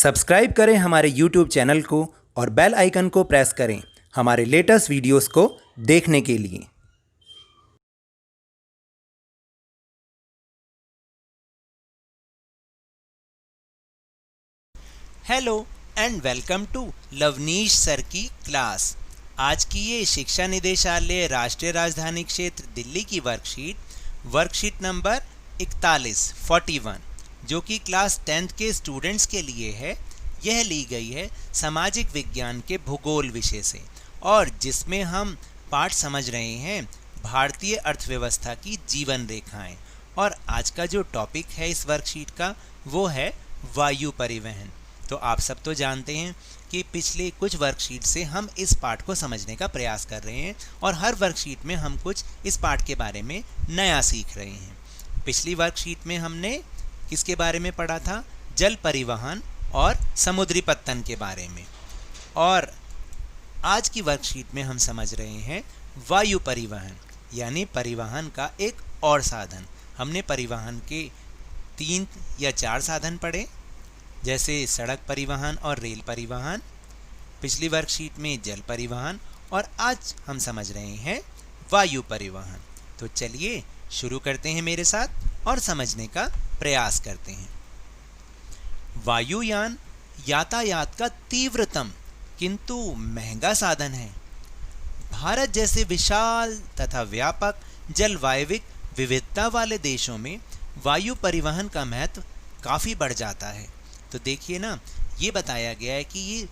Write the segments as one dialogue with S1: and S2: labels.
S1: Subscribe करें हमारे YouTube channel को और बेल आइकन को प्रेस करें हमारे लेटेस्ट वीडियोस को देखने के लिए। Hello and welcome to Lovneesh sir की क्लास। आज की ये शिक्षा निदेशालय राष्ट्रीय राजधानी क्षेत्र दिल्ली की वर्कशीट नंबर 41 जो कि क्लास 10th के स्टूडेंट्स के लिए है। यह ली गई है सामाजिक विज्ञान के भूगोल विषय से और जिसमें हम पाठ समझ रहे हैं भारतीय अर्थव्यवस्था की जीवन रेखाएं। और आज का जो टॉपिक है इस वर्कशीट का वो है वायु परिवहन। तो आप सब तो जानते हैं कि पिछले कुछ वर्कशीट से हम इस पाठ को समझने का प्रयास कर रहे हैं और हर वर्कशीट में हम कुछ इस पाठ के बारे में नया सीख रहे हैं। पिछली वर्कशीट में हमने किसके बारे में पढ़ा था? जल परिवहन और समुद्री पत्तन के बारे में। और आज की वर्कशीट में हम समझ रहे हैं वायु परिवहन, यानी परिवहन का एक और साधन। हमने परिवहन के 3 या 4 साधन पढ़े, जैसे सड़क परिवहन और रेल परिवहन। पिछली वर्कशीट में जल परिवहन और आज हम समझ रहे हैं वायु परिवहन। तो चलिए शुरू करते हैं मेरे साथ और समझने का प्रयास करते हैं। वायुयान यातायात का तीव्रतम किंतु महंगा साधन है। भारत जैसे विशाल तथा व्यापक जलवायविक विविधता वाले देशों में वायु परिवहन का महत्व काफ़ी बढ़ जाता है। तो देखिए ना, ये बताया गया है कि ये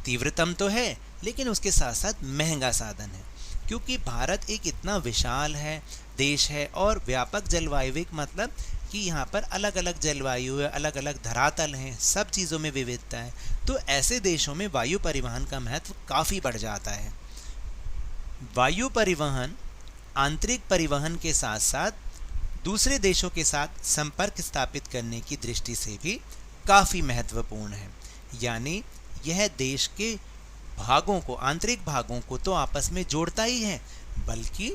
S1: तीव्रतम तो है लेकिन उसके साथ साथ महंगा साधन है, क्योंकि भारत एक इतना विशाल है देश है और व्यापक जलवायविक मतलब कि यहाँ पर अलग अलग जलवायु है, अलग अलग धरातल हैं, सब चीज़ों में विविधता है। तो ऐसे देशों में वायु परिवहन का महत्व काफ़ी बढ़ जाता है। वायु परिवहन आंतरिक परिवहन के साथ साथ दूसरे देशों के साथ संपर्क स्थापित करने की दृष्टि से भी काफ़ी महत्वपूर्ण है। यानी यह देश के भागों को, आंतरिक भागों को तो आपस में जोड़ता ही है, बल्कि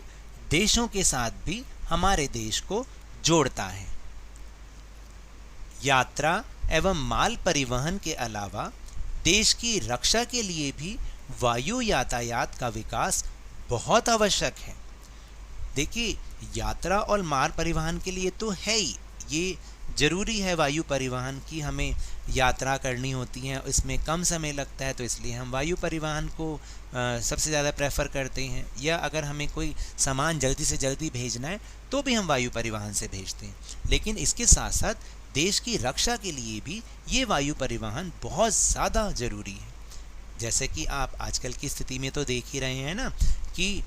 S1: देशों के साथ भी हमारे देश को जोड़ता है। यात्रा एवं माल परिवहन के अलावा देश की रक्षा के लिए भी वायु यातायात का विकास बहुत आवश्यक है। देखिए, यात्रा और माल परिवहन के लिए तो है ही, ये ज़रूरी है वायु परिवहन की। हमें यात्रा करनी होती है, इसमें कम समय लगता है, तो इसलिए हम वायु परिवहन को सबसे ज़्यादा प्रेफर करते हैं। या अगर हमें कोई सामान जल्दी से जल्दी भेजना है तो भी हम वायु परिवहन से भेजते हैं। लेकिन इसके साथ साथ देश की रक्षा के लिए भी ये वायु परिवहन बहुत ज़्यादा ज़रूरी है। जैसे कि आप आजकल की स्थिति में तो देख ही रहे हैं ना कि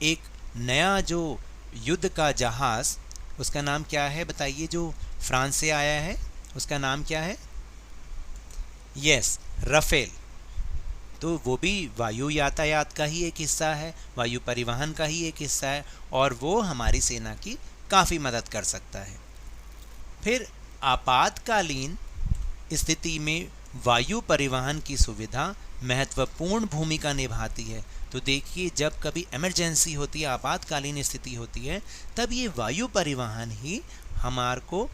S1: एक नया जो युद्ध का जहाज़, उसका नाम क्या है बताइए, जो फ्रांस से आया है, उसका नाम क्या है? Yes, Rafale. तो वो भी वायु यातायात का ही एक हिस्सा है, वायु परिवहन का ही एक हिस्सा है और वो हमारी सेना की काफ़ी मदद कर सकता है। फिर आपातकालीन स्थिति में वायु परिवहन की सुविधा महत्वपूर्ण भूमिका निभाती है। तो देखिए, जब कभी इमरजेंसी होती है, आपातकालीन स्थिति होती है, तब ये वायु परिवहन ही हमारे को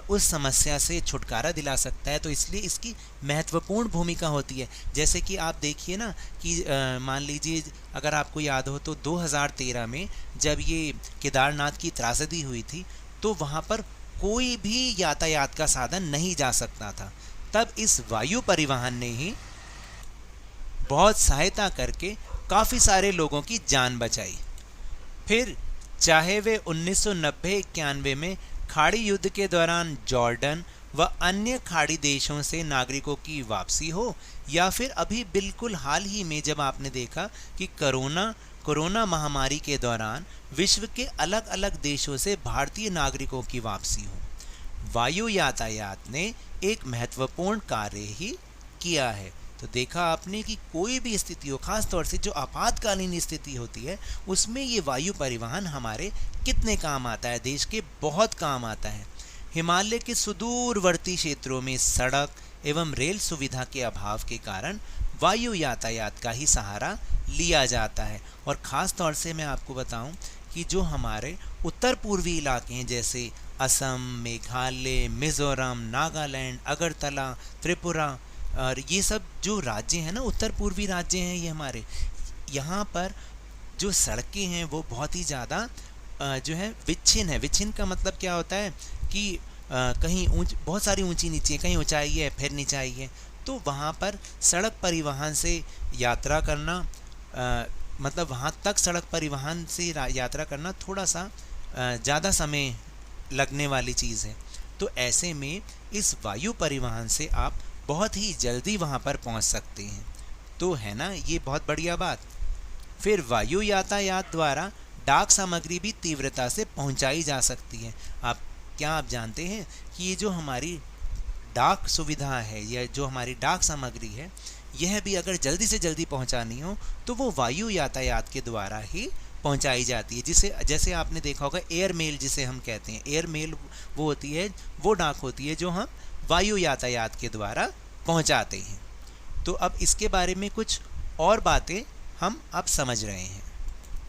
S1: उस समस्या से छुटकारा दिला सकता है। तो इसलिए इसकी महत्वपूर्ण भूमिका होती है। जैसे कि आप देखिए ना कि मान लीजिए, अगर आपको याद हो तो 2013 में जब ये केदारनाथ की त्रासदी हुई थी, तो वहाँ पर कोई भी यातायात का साधन नहीं जा सकता था। तब इस वायु परिवहन ने ही बहुत सहायता करके काफ़ी सारे लोगों की जान बचाई। फिर चाहे वे 1990-91 में खाड़ी युद्ध के दौरान जॉर्डन व अन्य खाड़ी देशों से नागरिकों की वापसी हो, या फिर अभी बिल्कुल हाल ही में जब आपने देखा कि कोरोना महामारी के दौरान विश्व के अलग अलग देशों से भारतीय नागरिकों की वापसी हो, वायु यातायात ने एक महत्वपूर्ण कार्य ही किया है। तो देखा आपने कि कोई भी स्थिति हो, खास तौर से जो आपातकालीन स्थिति होती है, उसमें ये वायु परिवहन हमारे कितने काम आता है, देश के बहुत काम आता है। हिमालय के सुदूरवर्ती क्षेत्रों में सड़क एवं रेल सुविधा के अभाव के कारण वायु यातायात का ही सहारा लिया जाता है। और ख़ास तौर से मैं आपको बताऊं कि जो हमारे उत्तर पूर्वी इलाके हैं, जैसे असम, मेघालय, मिज़ोरम, नागालैंड, अगरतला, त्रिपुरा, और ये सब जो राज्य हैं ना, उत्तर पूर्वी राज्य हैं ये हमारे, यहाँ पर जो सड़कें हैं वो बहुत ही ज़्यादा जो है विच्छिन्न है। विच्छिन्न का मतलब क्या होता है कि कहीं बहुत सारी ऊंची नीची है, कहीं ऊंचाई है फिर नीचाई है, तो वहाँ पर सड़क परिवहन से यात्रा करना मतलब वहाँ तक सड़क परिवहन से यात्रा करना थोड़ा सा ज़्यादा समय लगने वाली चीज़ है। तो ऐसे में इस वायु परिवहन से आप बहुत ही जल्दी वहाँ पर पहुँच सकते हैं। तो है ना ये बहुत बढ़िया बात। फिर वायु यातायात द्वारा डाक सामग्री भी तीव्रता से पहुंचाई जा सकती है। क्या आप जानते हैं कि ये जो हमारी डाक सुविधा है या जो हमारी डाक सामग्री है, यह भी अगर जल्दी से जल्दी पहुंचानी हो तो वो वायु यातायात के द्वारा ही पहुंचाई जाती है। जिसे जैसे आपने देखा होगा एयर मेल जिसे हम कहते हैं, एयर मेल वो होती है, वो डाक होती है जो हम वायु यातायात के द्वारा पहुंचाते हैं। तो अब इसके बारे में कुछ और बातें हम अब समझ रहे हैं।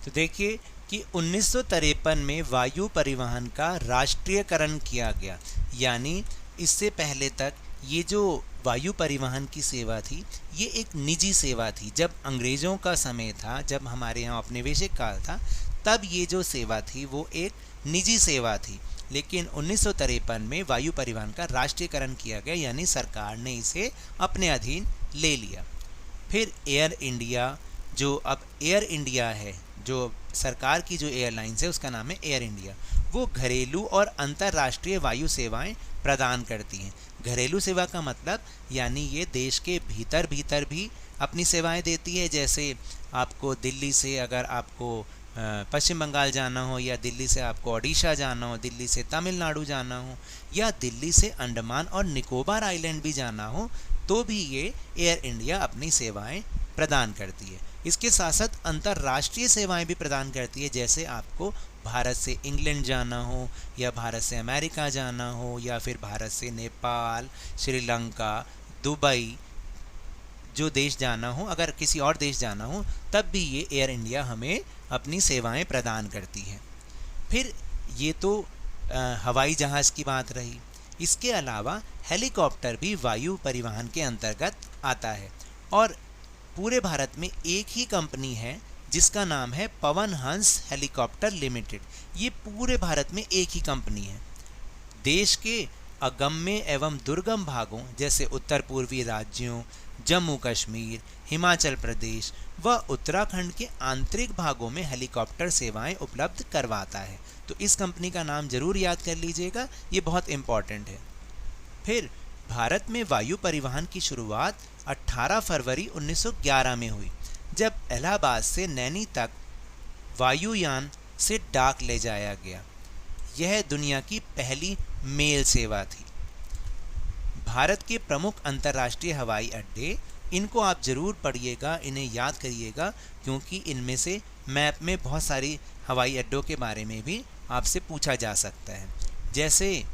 S1: तो देखिए कि 1953 में वायु परिवहन का राष्ट्रीयकरण किया गया, यानी इससे पहले तक ये जो वायु परिवहन की सेवा थी ये एक निजी सेवा थी। जब अंग्रेज़ों का समय था, जब हमारे यहाँ औपनिवेशिक काल था, तब ये जो सेवा थी वो एक निजी सेवा थी। लेकिन 1953 में वायु परिवहन का राष्ट्रीयकरण किया गया, यानी सरकार ने इसे अपने अधीन ले लिया। फिर एयर इंडिया, जो अब एयर इंडिया है, जो सरकार की जो एयरलाइंस है उसका नाम है एयर इंडिया, वो घरेलू और अंतर्राष्ट्रीय वायु सेवाएं प्रदान करती हैं। घरेलू सेवा का मतलब यानी ये देश के भीतर भी अपनी सेवाएं देती है। जैसे आपको दिल्ली से अगर आपको पश्चिम बंगाल जाना हो, या दिल्ली से आपको ओडिशा जाना हो, दिल्ली से तमिलनाडु जाना हो, या दिल्ली से अंडमान और निकोबार आइलैंड भी जाना हो, तो भी ये एयर इंडिया अपनी सेवाएं प्रदान करती है। इसके साथ साथ अंतर्राष्ट्रीय सेवाएं भी प्रदान करती है। जैसे आपको भारत से इंग्लैंड जाना हो, या भारत से अमेरिका जाना हो, या फिर भारत से नेपाल, श्रीलंका, दुबई जो देश जाना हो, अगर किसी और देश जाना हो, तब भी ये एयर इंडिया हमें अपनी सेवाएं प्रदान करती है। फिर ये तो हवाई जहाज़ की बात रही। इसके अलावा हेलीकॉप्टर भी वायु परिवहन के अंतर्गत आता है, और पूरे भारत में एक ही कंपनी है जिसका नाम है पवन हंस हेलीकॉप्टर लिमिटेड। ये पूरे भारत में एक ही कंपनी है। देश के अगम्य एवं दुर्गम भागों जैसे उत्तर पूर्वी राज्यों, जम्मू कश्मीर, हिमाचल प्रदेश व उत्तराखंड के आंतरिक भागों में हेलीकॉप्टर सेवाएं उपलब्ध करवाता है। तो इस कंपनी का नाम जरूर याद कर लीजिएगा, ये बहुत इम्पॉर्टेंट है। फिर भारत में वायु परिवहन की शुरुआत 18 फरवरी 1911 में हुई, जब इलाहाबाद से नैनी तक वायुयान से डाक ले जाया गया। यह दुनिया की पहली मेल सेवा थी। भारत के प्रमुख अंतर्राष्ट्रीय हवाई अड्डे, इनको आप ज़रूर पढ़िएगा, इन्हें याद करिएगा, क्योंकि इनमें से मैप में बहुत सारी हवाई अड्डों के बारे में भी आपसे पूछा जा सकता है। जैसे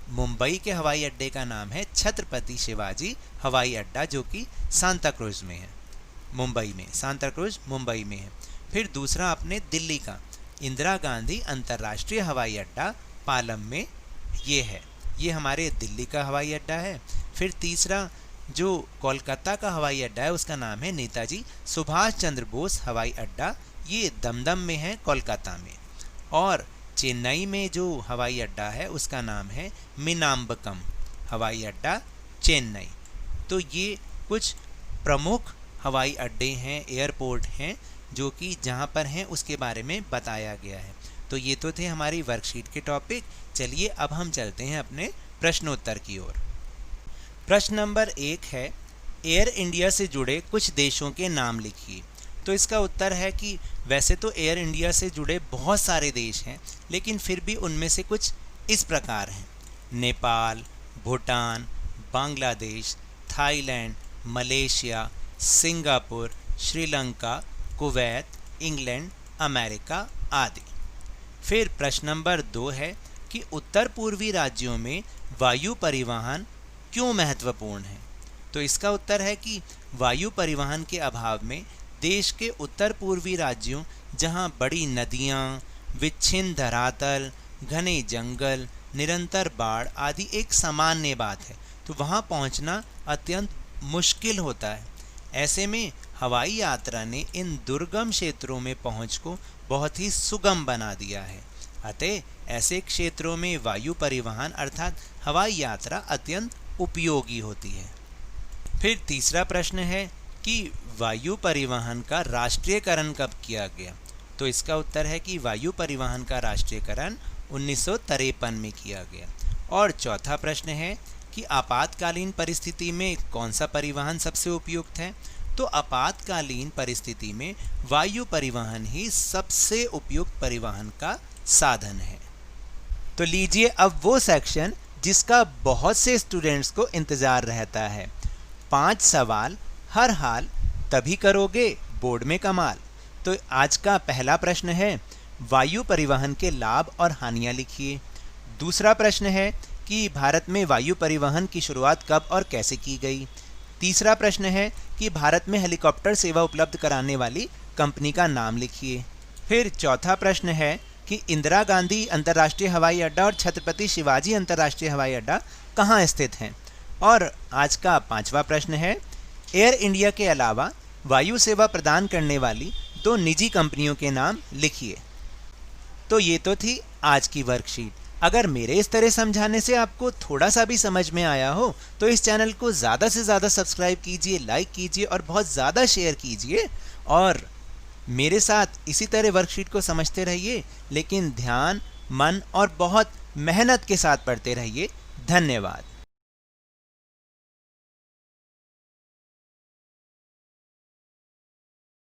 S1: मुंबई के हवाई अड्डे का नाम है छत्रपति शिवाजी हवाई अड्डा, जो कि सांता क्रूज में है, मुंबई में। सांता क्रूज मुंबई में है। फिर दूसरा अपने दिल्ली का इंदिरा गांधी अंतर्राष्ट्रीय हवाई अड्डा पालम में ये है, ये हमारे दिल्ली का हवाई अड्डा है। फिर तीसरा जो कोलकाता का हवाई अड्डा है उसका नाम है नेताजी सुभाष चंद्र बोस हवाई अड्डा, ये दमदम में है, कोलकाता में। और चेन्नई में जो हवाई अड्डा है उसका नाम है मीनाम्बकम हवाई अड्डा, चेन्नई। तो ये कुछ प्रमुख हवाई अड्डे हैं, एयरपोर्ट हैं, जो कि जहाँ पर हैं उसके बारे में बताया गया है। तो ये तो थे हमारी वर्कशीट के टॉपिक। चलिए अब हम चलते हैं अपने प्रश्नोत्तर की ओर। प्रश्न नंबर 1 है, एयर इंडिया से जुड़े कुछ देशों के नाम लिखिए। तो इसका उत्तर है कि वैसे तो एयर इंडिया से जुड़े बहुत सारे देश हैं, लेकिन फिर भी उनमें से कुछ इस प्रकार हैं: Nepal, Bhutan, Bangladesh, Thailand, Malaysia, Singapore, Sri Lanka, Kuwait, England, America आदि। फिर प्रश्न नंबर 2 है कि उत्तर पूर्वी राज्यों में वायु परिवहन क्यों महत्वपूर्ण है। तो इसका उत्तर है कि वायु परिवहन के अभाव में देश के उत्तर पूर्वी राज्यों, जहां बड़ी नदियां, विच्छिन्न धरातल, घने जंगल, निरंतर बाढ़ आदि एक सामान्य बात है, तो वहाँ पहुँचना अत्यंत मुश्किल होता है। ऐसे में हवाई यात्रा ने इन दुर्गम क्षेत्रों में पहुँच को बहुत ही सुगम बना दिया है। अतः ऐसे क्षेत्रों में वायु परिवहन अर्थात हवाई यात्रा अत्यंत उपयोगी होती है। फिर तीसरा प्रश्न है कि वायु परिवहन का राष्ट्रीयकरण कब किया गया? तो इसका उत्तर है कि वायु परिवहन का राष्ट्रीयकरण 1953 में किया गया। और चौथा प्रश्न है कि आपातकालीन परिस्थिति में कौन सा परिवहन सबसे उपयुक्त है? तो आपातकालीन परिस्थिति में वायु परिवहन ही सबसे उपयुक्त परिवहन का साधन है। तो लीजिए अब वो सेक्शन जिसका बहुत से स्टूडेंट्स को इंतज़ार रहता है। 5 सवाल हर हाल तभी करोगे बोर्ड में कमाल। तो आज का पहला प्रश्न है वायु परिवहन के लाभ और हानियां लिखिए। दूसरा प्रश्न है कि भारत में वायु परिवहन की शुरुआत कब और कैसे की गई। तीसरा प्रश्न है कि भारत में हेलीकॉप्टर सेवा उपलब्ध कराने वाली कंपनी का नाम लिखिए। फिर चौथा प्रश्न है कि इंदिरा गांधी अंतर्राष्ट्रीय हवाई अड्डा और छत्रपति शिवाजी अंतर्राष्ट्रीय हवाई अड्डा कहाँ स्थित हैं। और आज का पांचवा प्रश्न है एयर इंडिया के अलावा वायु सेवा प्रदान करने वाली 2 निजी कंपनियों के नाम लिखिए। तो ये तो थी आज की वर्कशीट। अगर मेरे इस तरह समझाने से आपको थोड़ा सा भी समझ में आया हो तो इस चैनल को ज़्यादा से ज़्यादा सब्सक्राइब कीजिए, लाइक कीजिए और बहुत ज़्यादा शेयर कीजिए। और मेरे साथ इसी तरह वर्कशीट को समझते रहिए, लेकिन ध्यान, मन और बहुत मेहनत के साथ पढ़ते रहिए। धन्यवाद।